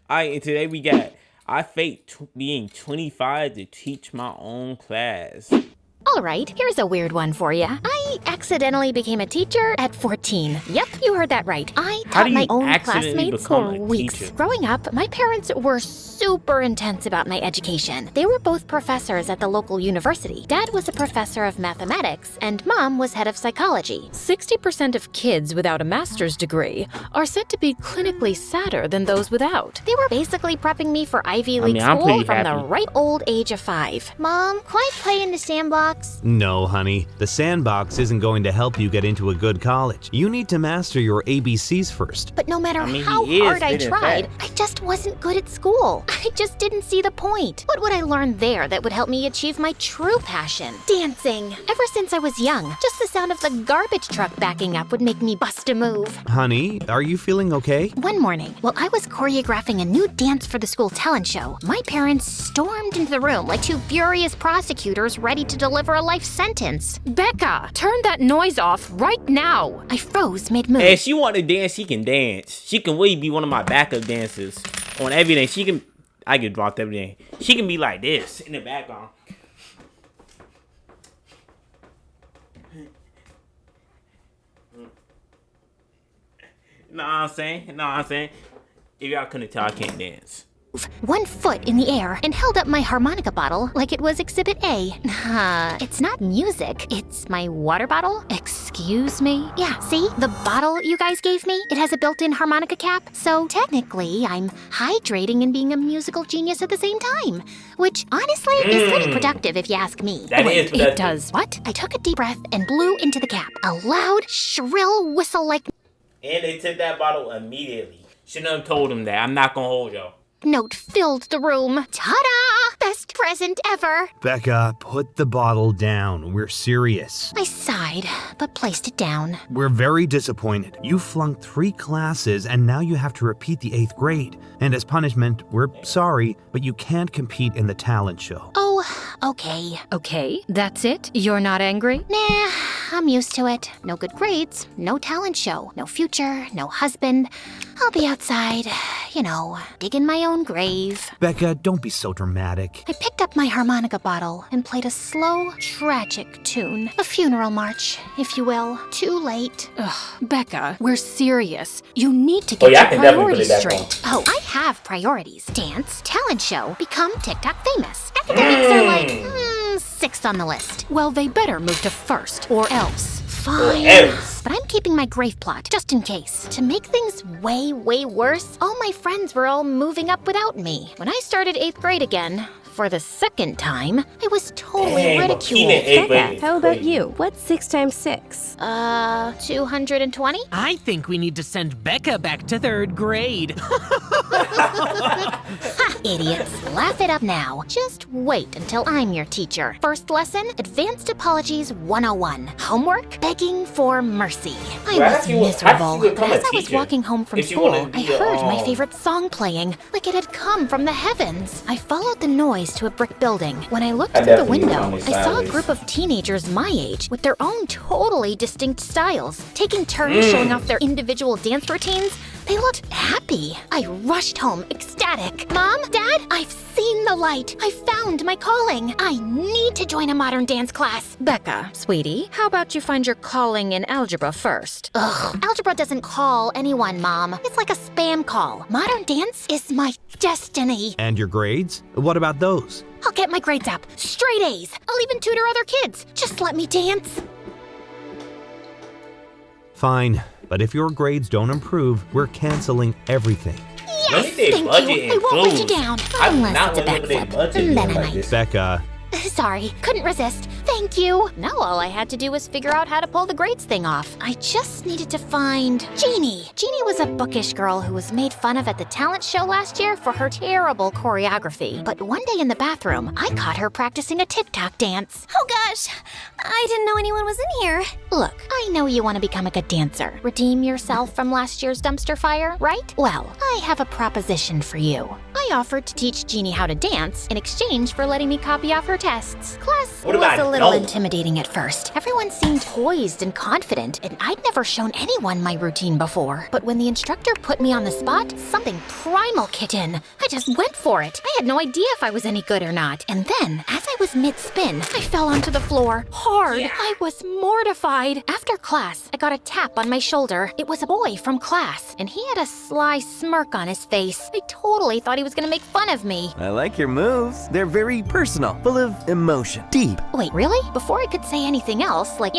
Alright, and today we got I faked being 25 to teach my own class. All right, here's a weird one for you. I accidentally became a teacher at 14. Yep, you heard that right. I taught my own classmates for weeks. Growing up, my parents were super intense about my education. They were both professors at the local university. Dad was a professor of mathematics, and Mom was head of psychology. 60% of kids without a master's degree are said to be clinically sadder than those without. They were basically prepping me for Ivy League school from the ripe old age of 5. Mom, can I play in the sandbox? No, honey. The sandbox isn't going to help you get into a good college. You need to master your ABCs first. But no matter how hard I tried, I just wasn't good at school. I just didn't see the point. What would I learn there that would help me achieve my true passion? Dancing. Ever since I was young, just the sound of the garbage truck backing up would make me bust a move. Honey, are you feeling okay? One morning, while I was choreographing a new dance for the school talent show, my parents stormed into the room like 2 furious prosecutors ready to deliver a life sentence. Becca, turn that noise off right now. I froze mid-move. Hey, if she want to dance, she can dance. She can really be one of my backup dancers on everything. She can, I get dropped everything. She can be like this in the background. Know what I'm saying? If y'all couldn't tell, I can't dance. 1 foot in the air and held up my harmonica bottle like it was Exhibit A. It's not music, it's my water bottle. Excuse me? Yeah, see? The bottle you guys gave me? It has a built-in harmonica cap, so technically I'm hydrating and being a musical genius at the same time. Which, honestly, is pretty productive if you ask me. Wait, it does what? I took a deep breath and blew into the cap. A loud, shrill whistle like... And they took that bottle immediately. Shouldn't have told them that. I'm not gonna hold y'all. Note filled the room. Ta-da! Best present ever. Becca, put the bottle down. We're serious. I sighed, but placed it down. We're very disappointed. You flunked 3 classes and now you have to repeat the 8th grade. And as punishment, we're sorry, but you can't compete in the talent show. Oh, okay. Okay, that's it? You're not angry? Nah, I'm used to it. No good grades, no talent show, no future, no husband. I'll be outside, digging my own grave. Becca, don't be so dramatic. I picked up my harmonica bottle and played a slow, tragic tune. A funeral march, if you will. Too late. Ugh, Becca, we're serious. You need to get your priorities straight. Oh, I have priorities. Dance, talent show, become TikTok famous. Academics are like, 6th on the list. Well, they better move to 1st, or else. Fine. But I'm keeping my grave plot, just in case. To make things way, way worse, all my friends were all moving up without me. When I started 8th grade again, for the 2nd time, I was totally ridiculed. Becca, how about you? What's 6 times 6? 220? I think we need to send Becca back to 3rd grade. Ha, idiots. Laugh it up now. Just wait until I'm your teacher. First lesson, Advanced Apologies 101. Homework, begging for mercy. I was miserable. As I was walking home from school, I heard my favorite song playing, like it had come from the heavens. I followed the noise to a brick building. When I looked through the window, I saw a group of teenagers my age with their own totally distinct styles, taking turns showing off their individual dance routines. They looked happy. I rushed home, ecstatic. Mom, Dad, I've seen the light. I found my calling. I need to join a modern dance class. Becca, sweetie, how about you find your calling in algebra first? Ugh, algebra doesn't call anyone, Mom. It's like a spam call. Modern dance is my destiny. And your grades? What about those? I'll get my grades up. Straight A's. I'll even tutor other kids. Just let me dance. Fine, but if your grades don't improve, we're canceling everything. Yes, thank you. I won't let you down. Unless it's a backflip. Then I might. Becca. Sorry, couldn't resist. Thank you. Now all I had to do was figure out how to pull the grades thing off. I just needed to find Jeannie. Jeannie was a bookish girl who was made fun of at the talent show last year for her terrible choreography. But one day in the bathroom, I caught her practicing a TikTok dance. Oh gosh, I didn't know anyone was in here. Look, I know you want to become a good dancer. Redeem yourself from last year's dumpster fire, right? Well, I have a proposition for you. I I offered to teach Jeannie how to dance in exchange for letting me copy off her tests. Class What was about a little no? intimidating at first. Everyone seemed poised and confident, and I'd never shown anyone my routine before. But when the instructor put me on the spot, something primal kicked in. I just went for it. I had no idea if I was any good or not. And then, as I was mid-spin, I fell onto the floor, hard. I was mortified. After class, I got a tap on my shoulder. It was a boy from class, and he had a sly smirk on his face. I totally thought he was gonna make fun of me. I like your moves. They're very personal, full of emotion, deep. Wait, really? Before I could say anything else, like,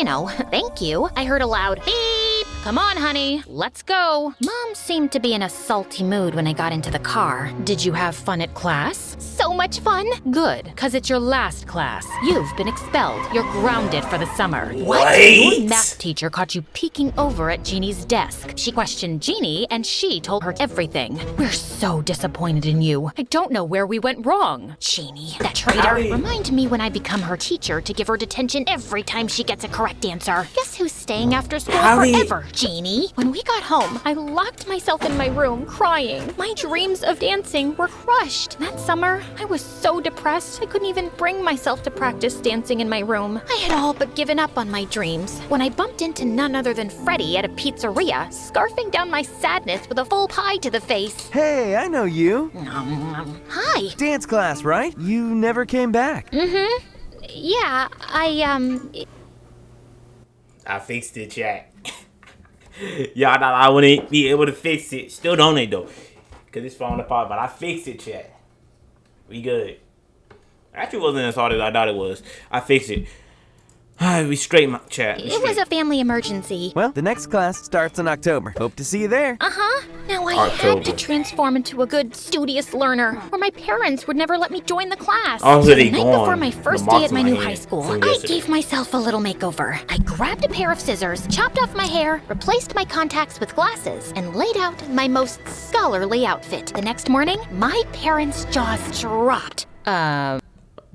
thank you, I heard a loud beep. Come on, honey, let's go. Mom seemed to be in a salty mood when I got into the car. Did you have fun at class? So much fun. Good, 'cause it's your last class. You've been expelled. You're grounded for the summer. Wait. Your math teacher caught you peeking over at Jeannie's desk. She questioned Jeannie, and she told her everything. We're so disappointed in you. I don't know where we went wrong. Jeannie, that traitor. Howdy. Remind me when I become her teacher to give her detention every time she gets a correct answer. Guess who's staying after school Howdy. forever, Jeannie? When we got home, I locked myself in my room crying. My dreams of dancing were crushed. That summer, I was so depressed I couldn't even bring myself to practice dancing in my room. I had all but given up on my dreams when I bumped into none other than Freddie at a pizzeria, scarfing down my sadness with a full pie to the face. Hey, I know you. Hi. Dance class, right? You never came back. Yeah, I fixed it, chat. Y'all thought I wouldn't be able to fix it. Still don't it though. Cause it's falling apart, but I fixed it, chat. We good. Actually wasn't as hard as I thought it was. I fixed it. We straight, my chat. It was a family emergency. Well, the next class starts in October. Hope to see you there. Now I October. had to transform into a good, studious learner, or my parents would never let me join the class. Oh, so So they the night gone. before my The first marks day at my on my new hand high school, from I yesterday. gave myself a little makeover. I grabbed a pair of scissors, chopped off my hair, replaced my contacts with glasses, and laid out my most scholarly outfit. The next morning, my parents' jaws dropped.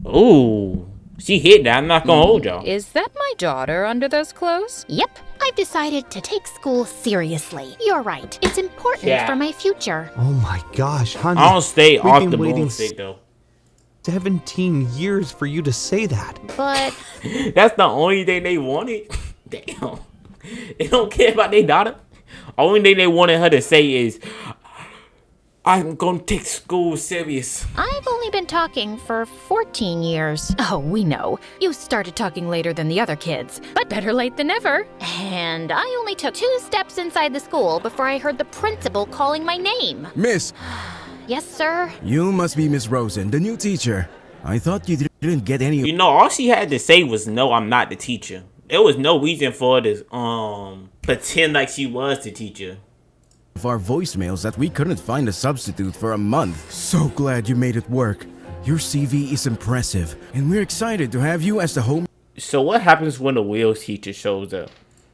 Ooh. She hit that. I'm not gonna hold y'all. Is that my daughter under those clothes? Yep, I've decided to take school seriously. You're right. It's important Yeah. for my future. Oh my gosh, honey. I don't stay We've off been the waiting bullshit though. 17 years for you to say that. But That's the only thing they wanted. Damn. They don't care about their daughter. Only thing they wanted her to say is, I'm gonna take school serious. I've only been talking for 14 years. Oh, we know. You started talking later than the other kids, but better late than never. And I only took 2 steps inside the school before I heard the principal calling my name. Miss, Yes, sir. you must be Miss Rosen, the new teacher. I thought you didn't get any You know, all she had to say was, no, I'm not the teacher. There was no reason for her to pretend like she was the teacher. of our voicemails that we couldn't find a substitute for a month. So glad you made it work. Your CV is impressive, and we're excited to have you as the So what happens when the wheels teacher shows up?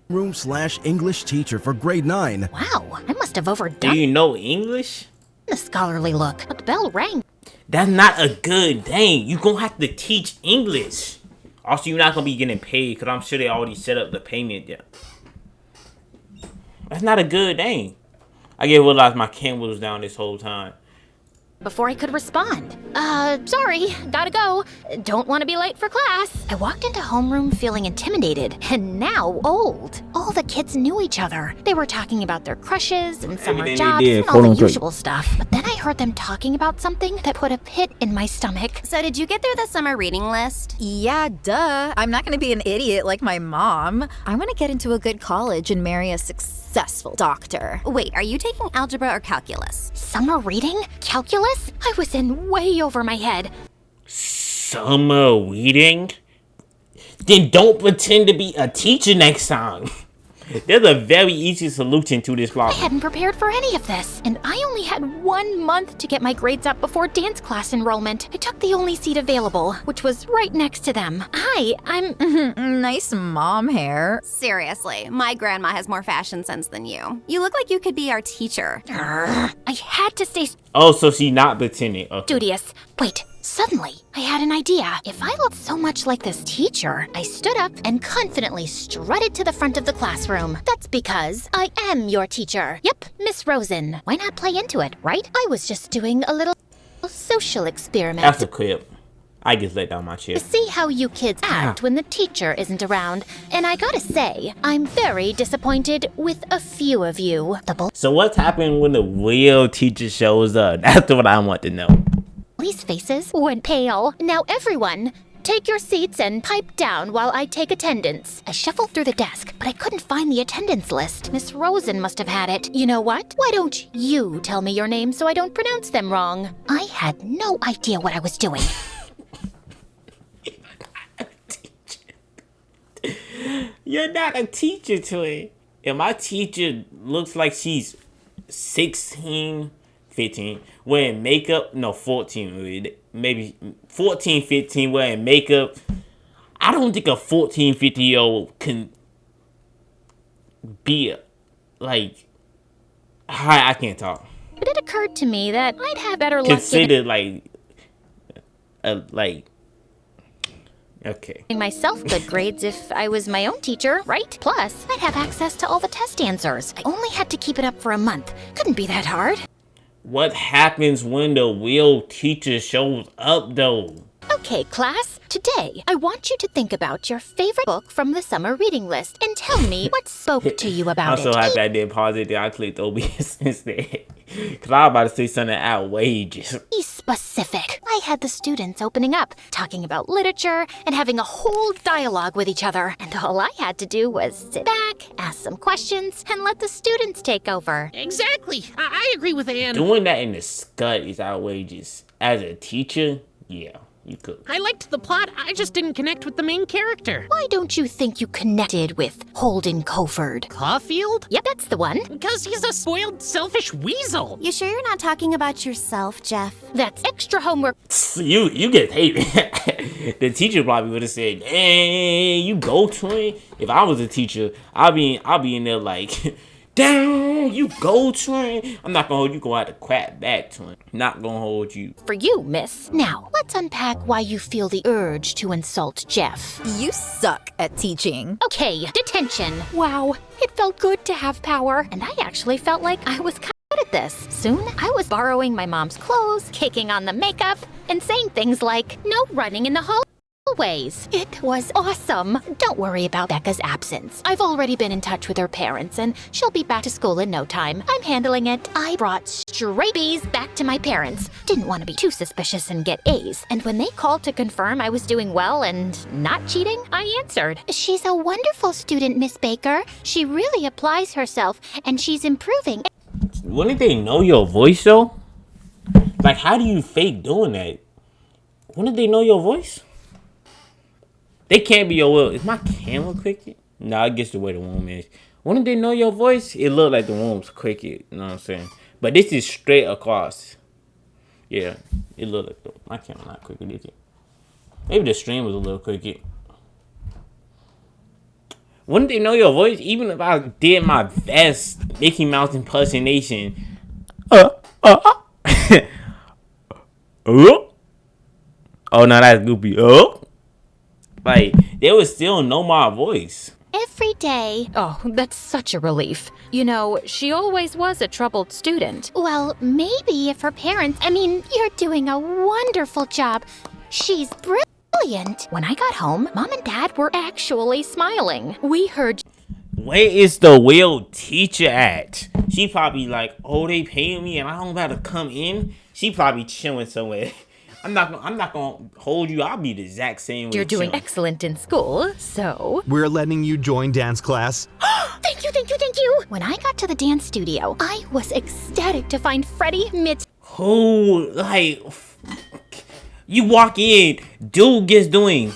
homeroom/English teacher for grade 9. Wow, I must have Do overdone you know English? the scholarly look. But the bell rang. That's not a good thing. You gonna have to teach English. Also, you're not gonna be getting paid because I'm sure they already set up the payment there. That's not a good thing. I didn't realize my camera was down this whole time. Before I could respond. Sorry, gotta go. Don't want to be late for class. I walked into homeroom feeling intimidated and now old. All the kids knew each other. They were talking about their crushes and summer Everything they jobs did, and all quote the unquote. usual stuff. But then I heard them talking about something that put a pit in my stomach. So did you get through the summer reading list? Yeah, duh. I'm not gonna be an idiot like my mom. I wanna get into a good college and marry a successful doctor. Wait, are you taking algebra or calculus? Summer reading? Calculus? I was in way over my head. Summer reading? Then don't pretend to be a teacher next time. There's a very easy solution to this I problem. hadn't prepared for any of this, and I only had 1 month to get my grades up before dance class enrollment. I took the only seat available, which was right next to them. Hi, I'm... Nice mom hair. Seriously, my grandma has more fashion sense than you. You look like you could be our teacher. I had to stay Oh, so she not pretending. Okay. studious. Wait, suddenly, I had an idea. If I looked so much like this teacher, I stood up and confidently strutted to the front of the classroom. That's because I am your teacher. Yep, Miss Rosen. Why not play into it, right? I was just doing a little social experiment. That's a clip. I just let down my chair. To see how you kids act when the teacher isn't around. And I gotta say, I'm very disappointed with a few of you. So what's happening when the real teacher shows up? That's what I want to know. These faces went pale. Now everyone, take your seats and pipe down while I take attendance. I shuffled through the desk, but I couldn't find the attendance list. Miss Rosen must have had it. You know what? Why don't you tell me your name so I don't pronounce them wrong? I had no idea what I was doing. You're not a teacher, Twin. And my teacher looks like she's 16, 15, wearing makeup. No, 14, maybe 14, 15, wearing makeup. I don't think a 14, 15-year-old can be, like, I can't talk. But it occurred to me that I'd have better luck Considered, okay. giving myself good grades if I was my own teacher, right? Plus, I'd have access to all the test answers. I only had to keep it up for a month. Couldn't be that hard. What happens when the real teacher shows up, though? Okay, class. Today, I want you to think about your favorite book from the summer reading list and tell me what spoke to you about I'm so happy I did pause it. I clicked OBS instead. Because I was about to say something outrageous. Be specific. I had the students opening up, talking about literature, and having a whole dialogue with each other. And all I had to do was sit back, ask some questions, and let the students take over. Exactly. I agree with Anne. Doing that in the scut is outrageous. As a teacher, yeah. You could. I liked the plot, I just didn't connect with the main character. Why don't you think you connected with Holden Coford? Caulfield? Yep, that's the one. Because he's a spoiled, selfish weasel. You sure you're not talking about yourself, Jeff? That's extra homework. You get hated. The teacher probably would have said, "Hey, you go, Twin." If I was a teacher, I'll be in there like, "Down, you go, Twin." I'm not gonna hold you. Gonna have to crap back, Twin. Not gonna hold you. For you, miss. Now, let's unpack why you feel the urge to insult Jeff. You suck at teaching. Okay, detention. Wow, it felt good to have power. And I actually felt like I was kind of good at this. Soon, I was borrowing my mom's clothes, kicking on the makeup, and saying things like, "No running in the hallways." It was awesome. Don't worry about Becca's absence. I've already been in touch with her parents, and she'll be back to school in no time. I'm handling it. I brought straight B's back to my parents. Didn't want to be too suspicious and get A's. And when they called to confirm I was doing well and not cheating, I answered. She's a wonderful student, Miss Baker. She really applies herself, and she's improving. Wouldn't they know your voice, though? Like, how do you fake doing that? Wouldn't they know your voice? They can't be your will. Is my camera crooked? No, I guess the way the room is. Wouldn't they know your voice? It looked like the room's crooked. You know what I'm saying? But this is straight across. Yeah, it looked like my camera not crooked, is it? Maybe the stream was a little crooked. Wouldn't they know your voice? Even if I did my best Mickey Mouse impersonation. Oh, no, that's Goopy. Oh. Like, they would still know my voice. Every day. Oh, that's such a relief. You know, she always was a troubled student. Well, maybe if her parents... you're doing a wonderful job. She's brilliant. When I got home, Mom and Dad were Actually smiling. We heard... Where is the real teacher at? She probably like, oh, they paying me and I don't have to come in. She probably chilling somewhere. I'm not gonna hold you. I'll be the exact same way. You're doing excellent in school, so... We're letting you join dance class. Thank you. When I got to the dance studio, I was ecstatic to find Freddie Mitz. Who, like, you walk in, dude gets doing.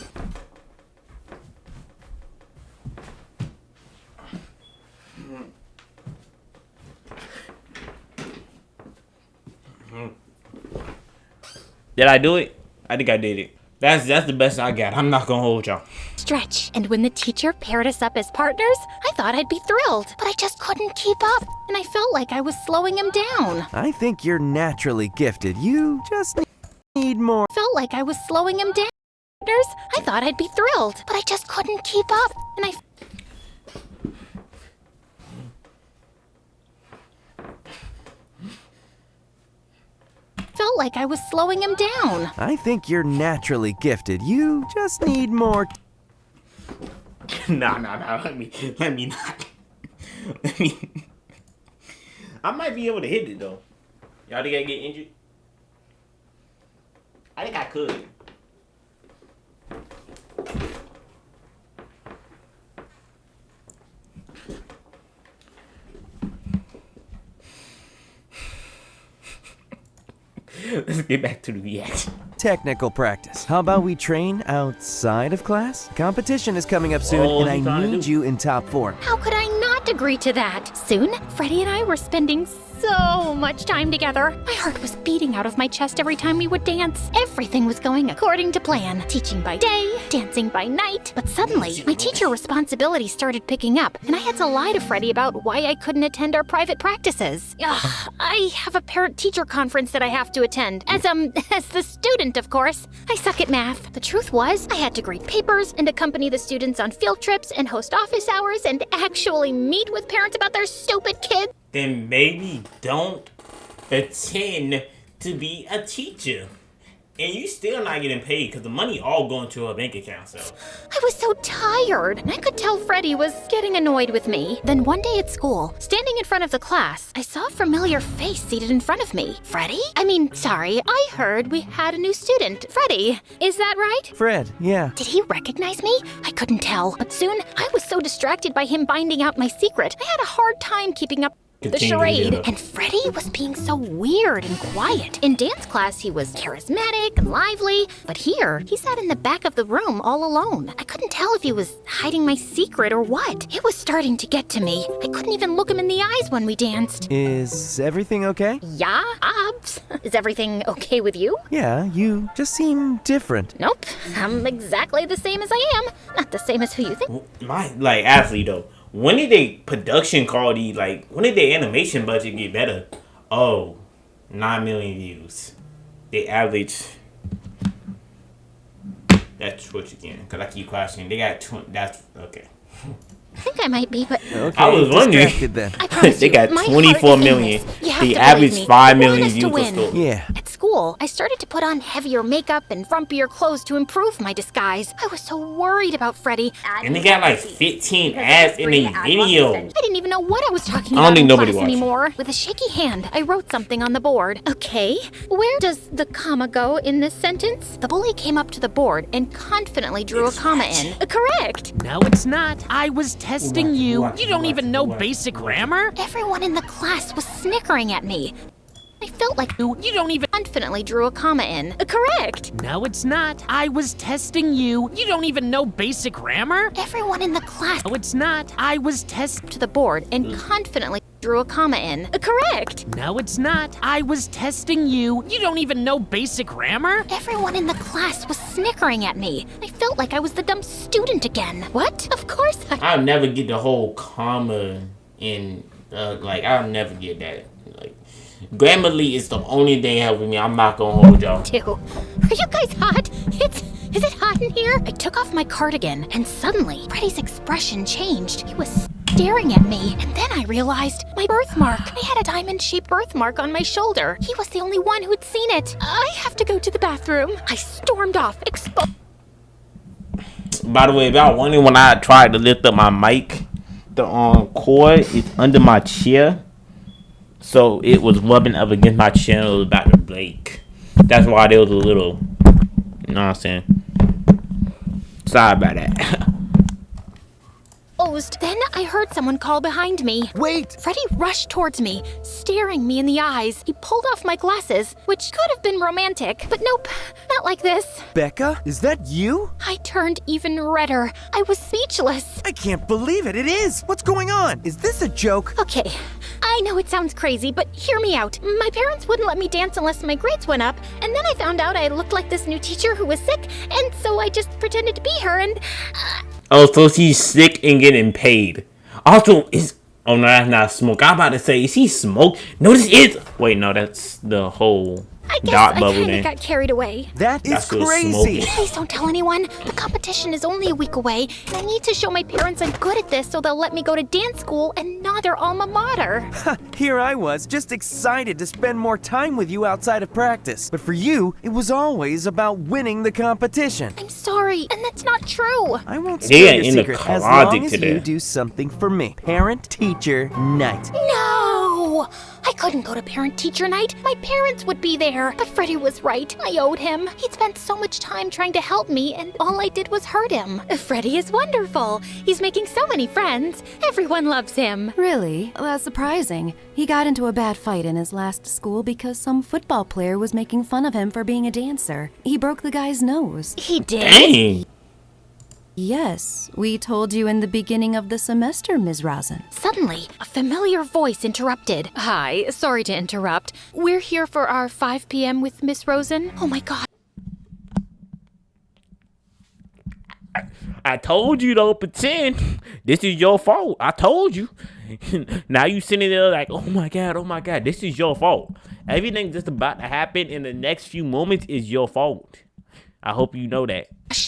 Did I do it? I think I did it. That's the best I got. I'm not gonna hold y'all. Stretch. And when the teacher paired us up as partners, I thought I'd be thrilled. But I just couldn't keep up. And I felt like I was slowing him down. I think you're naturally gifted. You just need more. Felt like I was slowing him down. I thought I'd be thrilled. But I just couldn't keep up. And I... Felt like I was slowing him down. I think you're naturally gifted. You just need more. Nah. Let me not. Let me. I might be able to hit it though. Y'all think I get injured? I think I could. Let's get back to the reaction. Technical practice. How about we train outside of class? Competition is coming up soon, and I need you in top form. How could I not agree to that? Soon, Freddie and I were spending so much time together. My heart was beating out of my chest every time we would dance. Everything was going according to plan. Teaching by day, dancing by night. But suddenly, my teacher responsibility started picking up, and I had to lie to Freddie about why I couldn't attend our private practices. Ugh, I have a parent-teacher conference that I have to attend. As the student, of course. I suck at math. The truth was, I had to grade papers and accompany the students on field trips and host office hours and actually meet with parents about their stupid kids. Then maybe don't pretend to be a teacher. And you still not getting paid because the money all going to her bank account, so. I was so tired, and I could tell Freddie was getting annoyed with me. Then one day at school, standing in front of the class, I saw a familiar face seated in front of me. Freddie? I heard we had a new student. Freddie, is that right? Fred, yeah. Did he recognize me? I couldn't tell, but soon I was so distracted by him finding out my secret, I had a hard time keeping up the charade. And Freddie was being so weird and quiet. In dance class, he was charismatic and lively, but here, he sat in the back of the room all alone. I couldn't tell if he was hiding my secret or what. It was starting to get to me. I couldn't even look him in the eyes when we danced. Is everything okay? Yeah, Obs. Is everything okay with you? Yeah, you just seem different. Nope. I'm exactly the same as I am. Not the same as who you think. Athlete though. When did they production quality, when did their animation budget get better? Oh, 9 million views. They average. That's Twitch again, because I keep questioning. They got 20. That's okay. I think I might be, but Okay, I was wondering. They got 24 million. They average 5 million views per store. Yeah. At school, I started to put on heavier makeup and frumpier clothes to improve my disguise. I was so worried about Freddie. And they got 15 ads in the video. I didn't even know what I was talking I about don't think in nobody class watched. anymore. With a shaky hand, I wrote something on the board. Okay, where does the comma go in this sentence? The bully came up to the board and confidently drew a comma in. Correct. No, it's not. I was testing you. You don't even know basic grammar? Everyone in the class was snickering at me. I felt like You don't even. confidently drew a comma in. Correct. No, it's not. I was testing you. You don't even know basic grammar? Everyone in the class No, it's not. I was testing. to the board and confidently drew a comma in. Correct. No, it's not. I was testing you. You don't even know basic grammar? Everyone in the class was snickering at me. I felt like I was the dumb student again. What? Of course I'll never get the whole comma in, I'll never get that. Grammarly is the only thing helping me. I'm not gonna hold y'all. do. Are you guys hot? Is it hot in here? I took off my cardigan and suddenly Freddie's expression changed. He was staring at me, and then I realized my birthmark. I had a diamond-shaped birthmark on my shoulder. He was the only one who'd seen it. I have to go to the bathroom. I stormed off, By the way, if y'all wondering, when I tried to lift up my mic, the cord is under my chair. So it was rubbing up against my chair and it was about to break. That's why there was a little, you know what I'm saying? Sorry about that. Then I heard someone call behind me. Wait! Freddie rushed towards me, staring me in the eyes. He pulled off my glasses, which could have been romantic, but nope, not like this. Becca, is that you? I turned even redder. I was speechless. I can't believe it. It is. What's going on? Is this a joke? Okay, I know it sounds crazy, but hear me out. My parents wouldn't let me dance unless my grades went up, and then I found out I looked like this new teacher who was sick, and so I just pretended to be her, and... Oh, so she's sick and getting paid. Also, oh no, that's not smoke. I'm about to say, is he smoke? No, this is. Wait, no, that's the whole I guess Dot I bubble kinda then. got carried away. That is That's still crazy. smoking. Please don't tell anyone. The competition is only a week away, and I need to show my parents I'm good at this so they'll let me go to dance school and not their alma mater. Here I was, just excited to spend more time with you outside of practice. But for you, it was always about winning the competition. I'm sorry, and that's not true. I won't They spill ain't your in the secret as closet long as today. you do something for me. Parent-teacher night. No! I couldn't go to parent-teacher night. My parents would be there. But Freddy was right. I owed him. He'd spent so much time trying to help me, and all I did was hurt him. Freddy is wonderful. He's making so many friends. Everyone loves him. Really? That's surprising. He got into a bad fight in his last school because some football player was making fun of him for being a dancer. He broke the guy's nose. He did? Dang. Yes, we told you in the beginning of the semester, Ms. Rosen. Suddenly, a familiar voice interrupted. Hi, sorry to interrupt. We're here for our 5 p.m. with Miss Rosen. Oh my god. I told you, don't pretend. This is your fault. I told you. Now you sitting there like, oh my god, this is your fault. Everything that's about to happen in the next few moments is your fault. I hope you know that.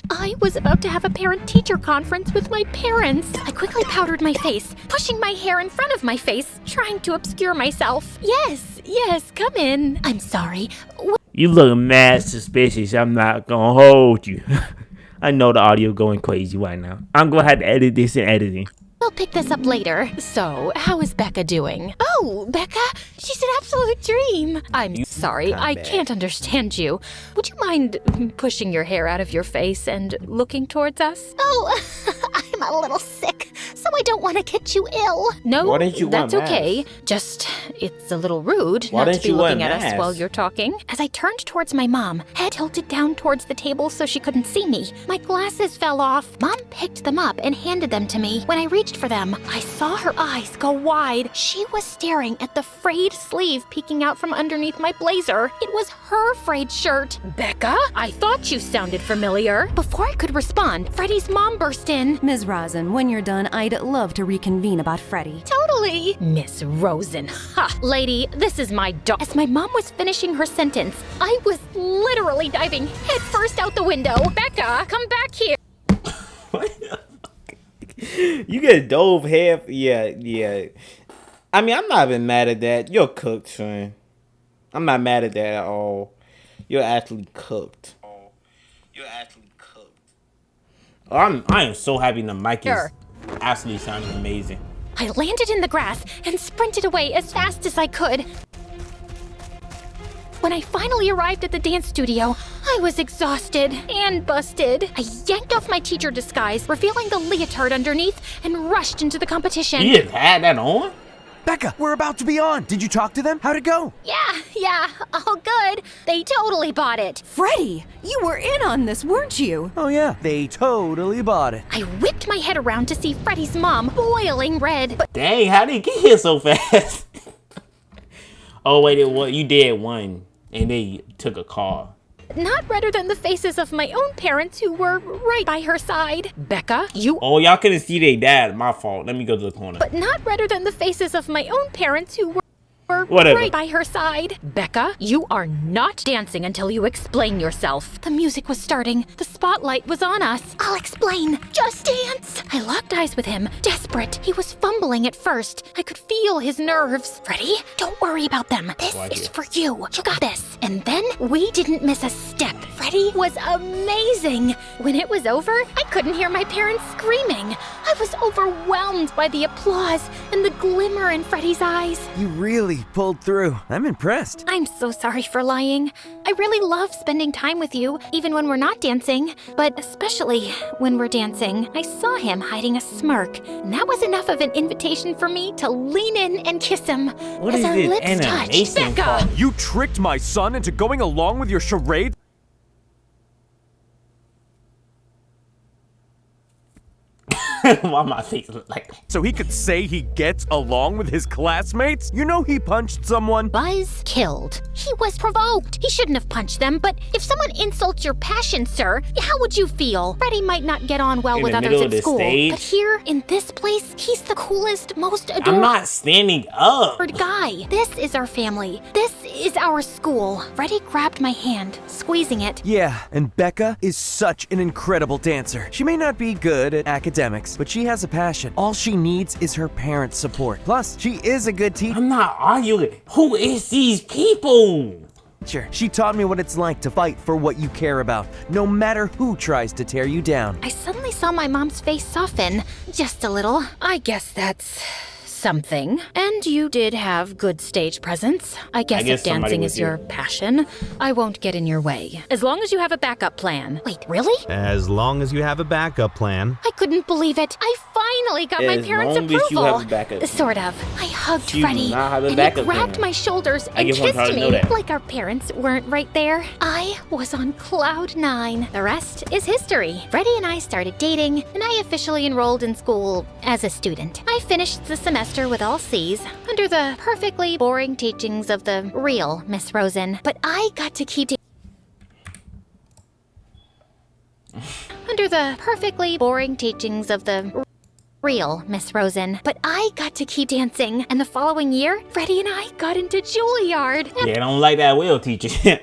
I was about to have a parent-teacher conference with my parents. I quickly powdered my face, pushing my hair in front of my face, trying to obscure myself. Yes, come in. I'm sorry. You look mad suspicious. I'm not gonna hold you. I know the audio going crazy right now. I'm gonna have to edit this in editing. We'll pick this up later. So, how is Becca doing? Oh, Becca, she's an absolute dream. I'm sorry, I can't understand you. Would you mind pushing your hair out of your face and looking towards us? Oh, I'm a little sick, so I don't want to get you ill. No, Why didn't you wear that's a mask? okay. Just, it's a little rude Why not to didn't be you wear a looking at us mask? while you're talking. As I turned towards my mom, head tilted down towards the table so she couldn't see me, my glasses fell off. Mom picked them up and handed them to me. When I reached for them, I saw her eyes go wide. She was staring at the frayed sleeve peeking out from underneath my blazer. It was her frayed shirt. Becca, I thought you sounded familiar. Before I could respond, Freddy's mom burst in. Ms. Rosen, when you're done, I'd love to reconvene about Freddy. Totally. Miss Rosen. Ha! Lady, this is my dog. As my mom was finishing her sentence, I was literally diving headfirst out the window. Becca, come back here. You get dove half. Yeah. I mean, I'm not even mad at that. You're cooked, son. I'm not mad at that at all. You're actually cooked. Oh, I am so happy the mic is absolutely sounding amazing. I landed in the grass and sprinted away as fast as I could. When I finally arrived at the dance studio, I was exhausted and busted. I yanked off my teacher disguise, revealing the leotard underneath, and rushed into the competition. You just had that on? Becca, we're about to be on. Did you talk to them? How'd it go? Yeah, all good. They totally bought it. Freddy, you were in on this, weren't you? Oh yeah, they totally bought it. I whipped my head around to see Freddy's mom boiling red, but Dang, how did it get here so fast? Oh, wait, you did one, and then you took a call. not redder than the faces of my own parents who were right by her side. Becca, you... Oh, y'all couldn't see their dad. My fault. Let me go to the corner. But not redder than the faces of my own parents who were Whatever. right by her side. Becca, you are not dancing until you explain yourself. The music was starting. The spotlight was on us. I'll explain. Just dance. I locked eyes with him, desperate. He was fumbling at first. I could feel his nerves. Freddy, don't worry about them. This is for you. You got this. And then we didn't miss a step. Freddy was amazing. When it was over, I couldn't hear my parents screaming. I was overwhelmed by the applause and the glimmer in Freddy's eyes. You really pulled through. I'm impressed. I'm so sorry for lying. I really love spending time with you, even when we're not dancing. But especially when we're dancing, I saw him hiding a smirk. And that was enough of an invitation for me to lean in and kiss him. What As is our this lips animation touched. called? You tricked my son into going along with your charade? Why my face look like that? So he could say he gets along with his classmates? You know he punched someone? Buzz killed. He was provoked. He shouldn't have punched them, but if someone insults your passion, sir, how would you feel? Freddy might not get on well with others at school, but here, in this place, he's the coolest, most adorable I'm not standing up. guy. This is our family. This is our school. Freddy grabbed my hand, squeezing it. Yeah, and Becca is such an incredible dancer. She may not be good at academics, but she has a passion. All she needs is her parents' support. Plus, she is a good teacher. I'm not arguing. Who is these people? She taught me what it's like to fight for what you care about, no matter who tries to tear you down. I suddenly saw my mom's face soften, just a little. I guess that's something. And you did have good stage presence. I guess if dancing is your passion, I won't get in your way. As long as you have a backup plan. Wait, really? As long as you have a backup plan. I couldn't believe it. I finally got my parents' approval. Sort of. I hugged Freddy, and he grabbed my shoulders and kissed me like our parents weren't right there. I was on cloud 9. The rest is history. Freddy and I started dating, and I officially enrolled in school as a student. I finished the semester with all C's, under the perfectly boring teachings of the real Miss Rosen. But I got to keep under the perfectly boring teachings of the real Miss Rosen. But I got to keep dancing, and the following year, Freddy and I got into Juilliard. Yeah, I don't like that Will teacher.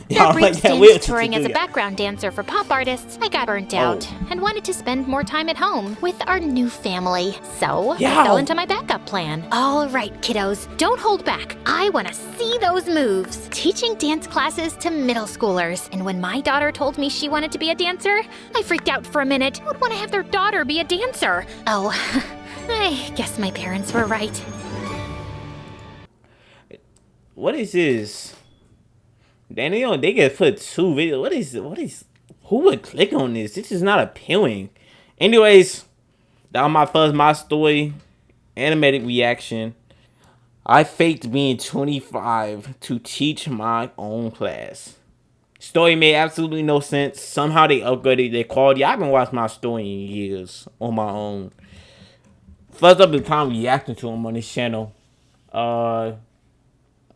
Y'all brief stint touring as a background dancer for pop artists, I got burnt out and wanted to spend more time at home with our new family. So I fell into my backup plan. All right, kiddos, don't hold back. I want to see those moves. Teaching dance classes to middle schoolers. And when my daughter told me she wanted to be a dancer, I freaked out for a minute. Who would want to have their daughter be a dancer? Oh, I guess my parents were right. What is this? Daniel, they can put 2 videos. What is, who would click on this? This is not appealing. Anyways, that was my story, animated reaction. I faked being 25 to teach my own class. Story made absolutely no sense. Somehow they upgraded their quality. I haven't watched my story in years on my own. First up is time reacting to him on this channel. All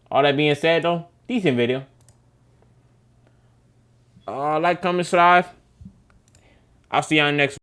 that being said though, decent video. Like, comment, subscribe. I'll see y'all next